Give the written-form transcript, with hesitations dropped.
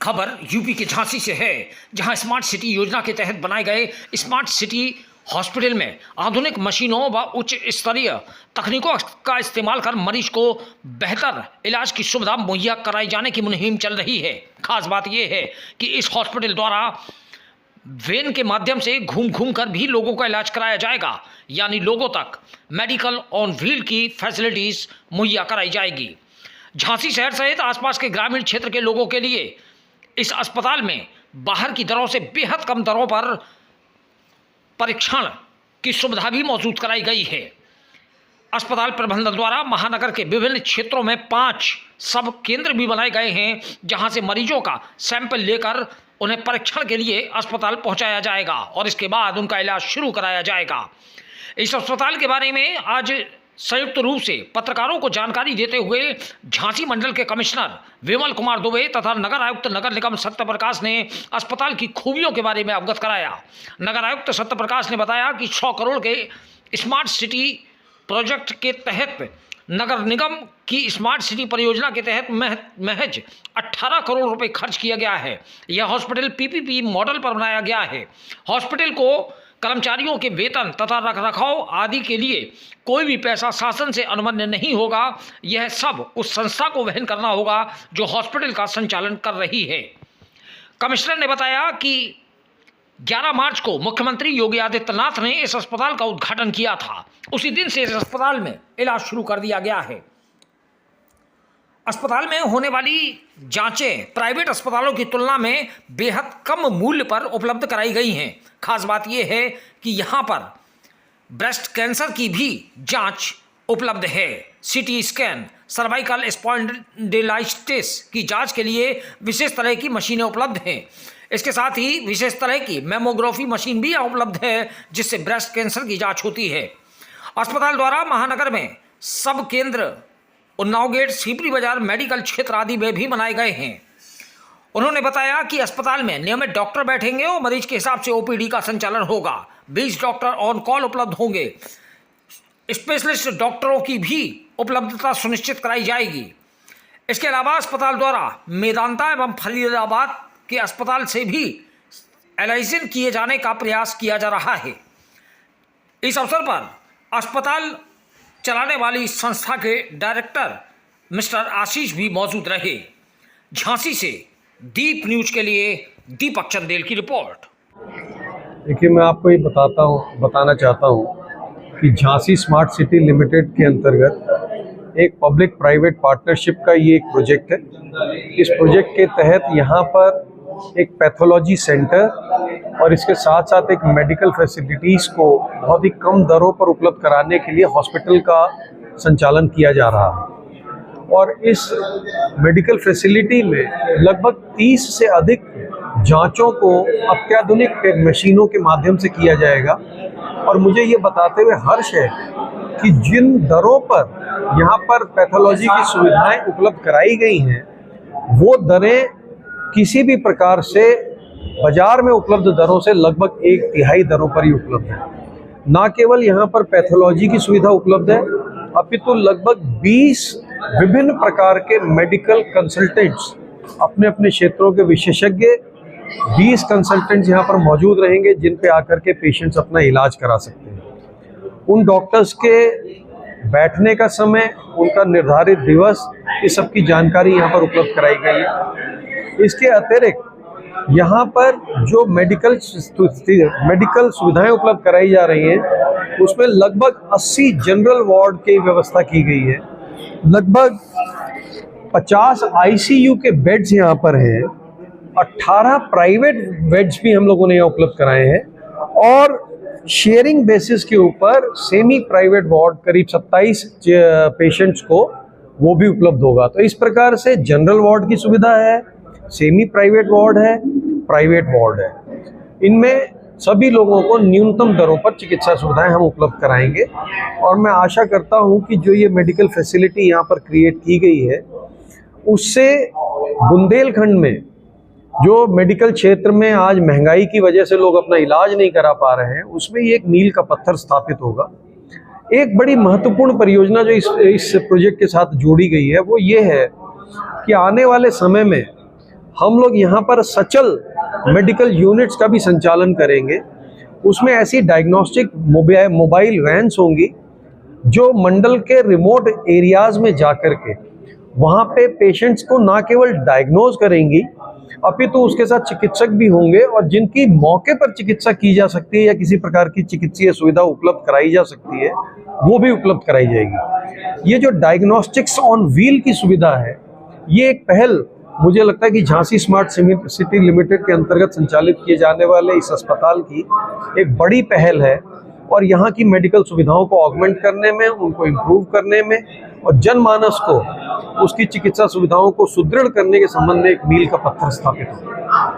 खबर यूपी के झांसी से है, जहां स्मार्ट सिटी योजना के तहत बनाए गए स्मार्ट सिटी हॉस्पिटल में आधुनिक मशीनों व उच्च स्तरीय तकनीकों का इस्तेमाल कर मरीज को बेहतर इलाज की सुविधा मुहैया कराई जाने की मुहिम चल रही है। खास बात यह है कि इस हॉस्पिटल द्वारा वैन के माध्यम से घूम घूम कर भी लोगों का इलाज कराया जाएगा, यानी लोगों तक मेडिकल ऑन व्हील की फैसिलिटीज मुहैया कराई जाएगी। झांसी शहर सहित आसपास के ग्रामीण क्षेत्र के लोगों के लिए इस अस्पताल में बाहर की दरों से बेहद कम दरों पर परीक्षण की सुविधा भी मौजूद कराई गई है। अस्पताल प्रबंधन द्वारा महानगर के विभिन्न क्षेत्रों में 5 सब केंद्र भी बनाए गए हैं, जहां से मरीजों का सैंपल लेकर उन्हें परीक्षण के लिए अस्पताल पहुंचाया जाएगा और इसके बाद उनका इलाज शुरू कराया जाएगा। इस अस्पताल के बारे में आज संयुक्त रूप से पत्रकारों को जानकारी देते हुए झांसी मंडल के कमिश्नर विमल कुमार दुबे तथा नगर आयुक्त नगर निगम सत्य प्रकाश ने अस्पताल की खूबियों के बारे में अवगत कराया। नगर आयुक्त सत्य प्रकाश ने बताया कि 100 करोड़ के स्मार्ट सिटी प्रोजेक्ट के तहत नगर निगम की स्मार्ट सिटी परियोजना के तहत महज 18 करोड़ रुपए खर्च किया गया है। यह हॉस्पिटल पीपीपी मॉडल पर बनाया गया है। हॉस्पिटल को कर्मचारियों के वेतन तथा रखरखाव आदि के लिए कोई भी पैसा शासन से अनुमन्य नहीं होगा। यह सब उस संस्था को वहन करना होगा जो हॉस्पिटल का संचालन कर रही है। कमिश्नर ने बताया कि 11 मार्च को मुख्यमंत्री योगी आदित्यनाथ ने इस अस्पताल का उद्घाटन किया था। उसी दिन से इस अस्पताल में इलाज शुरू कर दिया गया है। अस्पताल में होने वाली जांचें प्राइवेट अस्पतालों की तुलना में बेहद कम मूल्य पर उपलब्ध कराई गई हैं। खास बात यह है कि यहाँ पर ब्रेस्ट कैंसर की भी जांच उपलब्ध है। सीटी स्कैन, सर्वाइकल स्पॉन्डिलाइटिस की जांच के लिए विशेष तरह की मशीनें उपलब्ध हैं। इसके साथ ही विशेष तरह की मैमोग्राफी मशीन भी उपलब्ध है, जिससे ब्रेस्ट कैंसर की जांच होती है। अस्पताल द्वारा महानगर में सब केंद्र उन्नाव गेट, सीपरी बाजार, मेडिकल क्षेत्र आदि में भी बनाए गए हैं। उन्होंने बताया कि अस्पताल में नियमित डॉक्टर बैठेंगे और मरीज के हिसाब से ओपीडी का संचालन होगा। 20 डॉक्टर ऑन कॉल उपलब्ध होंगे। स्पेशलिस्ट डॉक्टरों की भी उपलब्धता सुनिश्चित कराई जाएगी। इसके अलावा अस्पताल द्वारा मेदांता एवं फरीदाबाद के अस्पताल से भी एलाइजन किए जाने का प्रयास किया जा रहा है। इस अवसर पर अस्पताल चलाने वाली संस्था के डायरेक्टर मिस्टर आशीष भी मौजूद रहे। झांसी से दीप न्यूज के लिए दीपक चंदेल की रिपोर्ट। देखिए, मैं आपको ये बताना चाहता हूँ कि झांसी स्मार्ट सिटी लिमिटेड के अंतर्गत एक पब्लिक प्राइवेट पार्टनरशिप का ये एक प्रोजेक्ट है। इस प्रोजेक्ट के तहत यहाँ पर एक पैथोलॉजी सेंटर और इसके साथ साथ एक मेडिकल फैसिलिटीज़ को बहुत ही कम दरों पर उपलब्ध कराने के लिए हॉस्पिटल का संचालन किया जा रहा है। और इस मेडिकल फैसिलिटी में लगभग 30 से अधिक जांचों को अत्याधुनिक मशीनों के माध्यम से किया जाएगा। और मुझे ये बताते हुए हर्ष है कि जिन दरों पर यहाँ पर पैथोलॉजी की सुविधाएं उपलब्ध कराई गई हैं, वो दरें किसी भी प्रकार से बाजार में उपलब्ध दरों से लगभग 1/3 दरों पर ही उपलब्ध है। ना केवल यहाँ पर पैथोलॉजी की सुविधा उपलब्ध है, अपितु लगभग 20 विभिन्न प्रकार के मेडिकल कंसल्टेंट्स, अपने अपने क्षेत्रों के विशेषज्ञ 20 कंसल्टेंट्स यहाँ पर मौजूद रहेंगे, जिन पे आकर के पेशेंट्स अपना इलाज करा सकते हैं। उन डॉक्टर्स के बैठने का समय, उनका निर्धारित दिवस, इस सब की जानकारी यहाँ पर उपलब्ध कराई गई है। इसके अतिरिक्त यहाँ पर जो मेडिकल सुविधाएं उपलब्ध कराई जा रही हैं, उसमें लगभग 80 जनरल वार्ड की व्यवस्था की गई है। लगभग 50 आईसीयू के बेड्स यहाँ पर हैं। 18 प्राइवेट बेड्स भी हम लोगों ने यहाँ उपलब्ध कराए हैं और शेयरिंग बेसिस के ऊपर सेमी प्राइवेट वार्ड करीब 27 पेशेंट्स को वो भी उपलब्ध होगा। तो इस प्रकार से जनरल वार्ड की सुविधा है, सेमी प्राइवेट वार्ड है, प्राइवेट वार्ड है। इनमें सभी लोगों को न्यूनतम दरों पर चिकित्सा सुविधाएं हम उपलब्ध कराएंगे। और मैं आशा करता हूं कि जो ये मेडिकल फैसिलिटी यहाँ पर क्रिएट की गई है, उससे बुंदेलखंड में जो मेडिकल क्षेत्र में आज महंगाई की वजह से लोग अपना इलाज नहीं करा पा रहे हैं, उसमें ये एक मील का पत्थर स्थापित होगा। एक बड़ी महत्वपूर्ण परियोजना जो इस प्रोजेक्ट के साथ जोड़ी गई है, वो ये है कि आने वाले समय में हम लोग यहाँ पर सचल मेडिकल यूनिट्स का भी संचालन करेंगे। उसमें ऐसी डायग्नोस्टिक मोबाइल वैन्स होंगी जो मंडल के रिमोट एरियाज में जाकर के वहाँ पे पेशेंट्स को ना केवल डायग्नोज करेंगी अपितु उसके साथ चिकित्सक भी होंगे और जिनकी मौके पर चिकित्सा की जा सकती है या किसी प्रकार की चिकित्सीय सुविधा उपलब्ध कराई जा सकती है वो भी उपलब्ध कराई जाएगी। ये जो डायग्नोस्टिक्स ऑन व्हील की सुविधा है ये एक पहल मुझे लगता है कि झांसी स्मार्ट सिटी लिमिटेड के अंतर्गत संचालित किए जाने वाले इस अस्पताल की एक बड़ी पहल है और यहाँ की मेडिकल सुविधाओं को ऑगमेंट करने में, उनको इम्प्रूव करने में और जनमानस को उसकी चिकित्सा सुविधाओं को सुदृढ़ करने के संबंध में एक मील का पत्थर स्थापित हो।